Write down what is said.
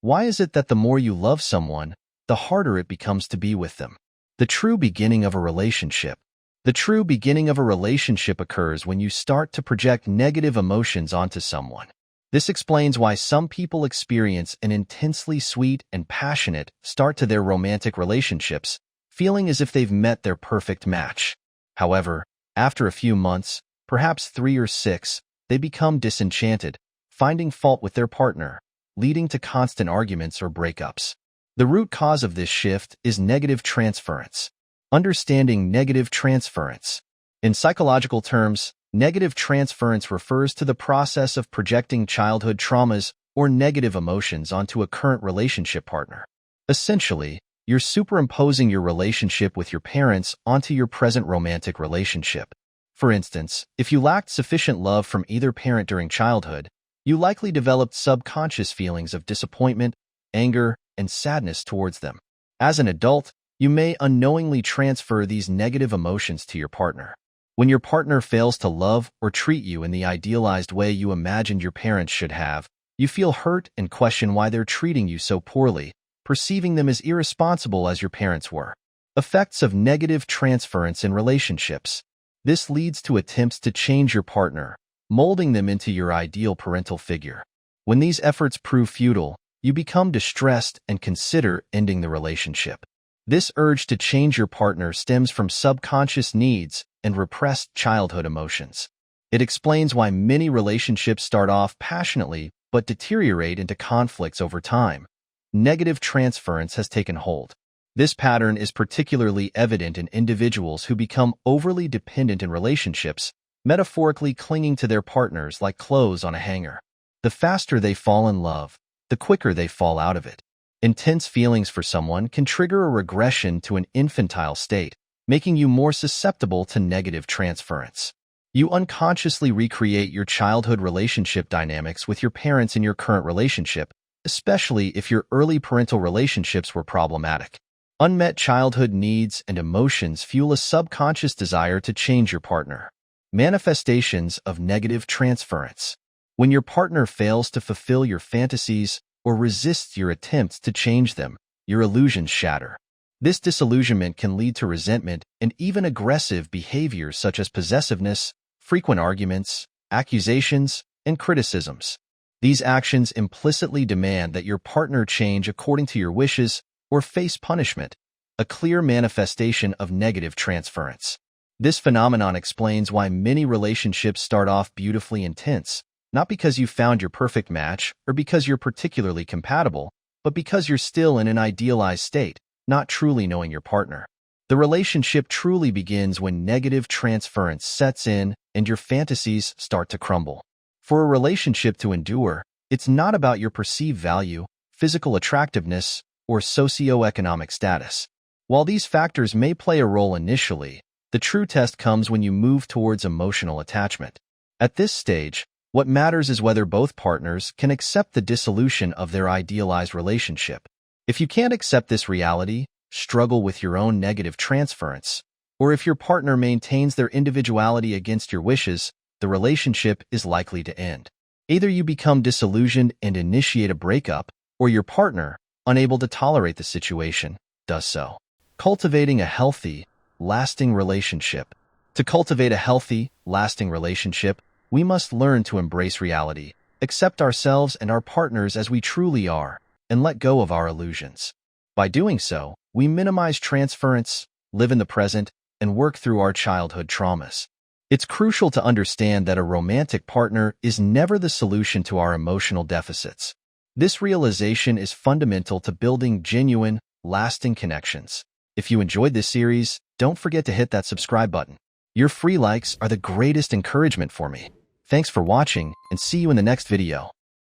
Why is it that the more you love someone, the harder it becomes to be with them? The true beginning of a relationship. The true beginning of a relationship occurs when you start to project negative emotions onto someone. This explains why some people experience an intensely sweet and passionate start to their romantic relationships, feeling as if they've met their perfect match. However, after a few months, perhaps 3 or 6, they become disenchanted, finding fault with their partner, leading to constant arguments or breakups. The root cause of this shift is negative transference. Understanding negative transference. In psychological terms, negative transference refers to the process of projecting childhood traumas or negative emotions onto a current relationship partner. Essentially, you're superimposing your relationship with your parents onto your present romantic relationship. For instance, if you lacked sufficient love from either parent during childhood, you likely developed subconscious feelings of disappointment, anger, and sadness towards them. As an adult, you may unknowingly transfer these negative emotions to your partner. When your partner fails to love or treat you in the idealized way you imagined your parents should have, you feel hurt and question why they're treating you so poorly, perceiving them as irresponsible as your parents were. Effects of negative transference in relationships. This leads to attempts to change your partner, molding them into your ideal parental figure. When these efforts prove futile, you become distressed and consider ending the relationship. This urge to change your partner stems from subconscious needs and repressed childhood emotions. It explains why many relationships start off passionately but deteriorate into conflicts over time. Negative transference has taken hold. This pattern is particularly evident in individuals who become overly dependent in relationships, metaphorically clinging to their partners like clothes on a hanger. The faster they fall in love, the quicker they fall out of it. Intense feelings for someone can trigger a regression to an infantile state, making you more susceptible to negative transference. You unconsciously recreate your childhood relationship dynamics with your parents in your current relationship, especially if your early parental relationships were problematic. Unmet childhood needs and emotions fuel a subconscious desire to change your partner. Manifestations of negative transference. When your partner fails to fulfill your fantasies or resists your attempts to change them, your illusions shatter. This disillusionment can lead to resentment and even aggressive behaviors such as possessiveness, frequent arguments, accusations, and criticisms. These actions implicitly demand that your partner change according to your wishes or face punishment, a clear manifestation of negative transference. This phenomenon explains why many relationships start off beautifully intense, not because you found your perfect match or because you're particularly compatible, but because you're still in an idealized state, not truly knowing your partner. The relationship truly begins when negative transference sets in and your fantasies start to crumble. For a relationship to endure, it's not about your perceived value, physical attractiveness, or socioeconomic status. While these factors may play a role initially, the true test comes when you move towards emotional attachment. At this stage, what matters is whether both partners can accept the dissolution of their idealized relationship. If you can't accept this reality, struggle with your own negative transference, or if your partner maintains their individuality against your wishes, the relationship is likely to end. Either you become disillusioned and initiate a breakup, or your partner, unable to tolerate the situation, does so. Cultivating a healthy, lasting relationship. To cultivate a healthy, lasting relationship, we must learn to embrace reality, accept ourselves and our partners as we truly are, and let go of our illusions. By doing so, we minimize transference, live in the present, and work through our childhood traumas. It's crucial to understand that a romantic partner is never the solution to our emotional deficits. This realization is fundamental to building genuine, lasting connections. If you enjoyed this series, don't forget to hit that subscribe button. Your free likes are the greatest encouragement for me. Thanks for watching, and see you in the next video.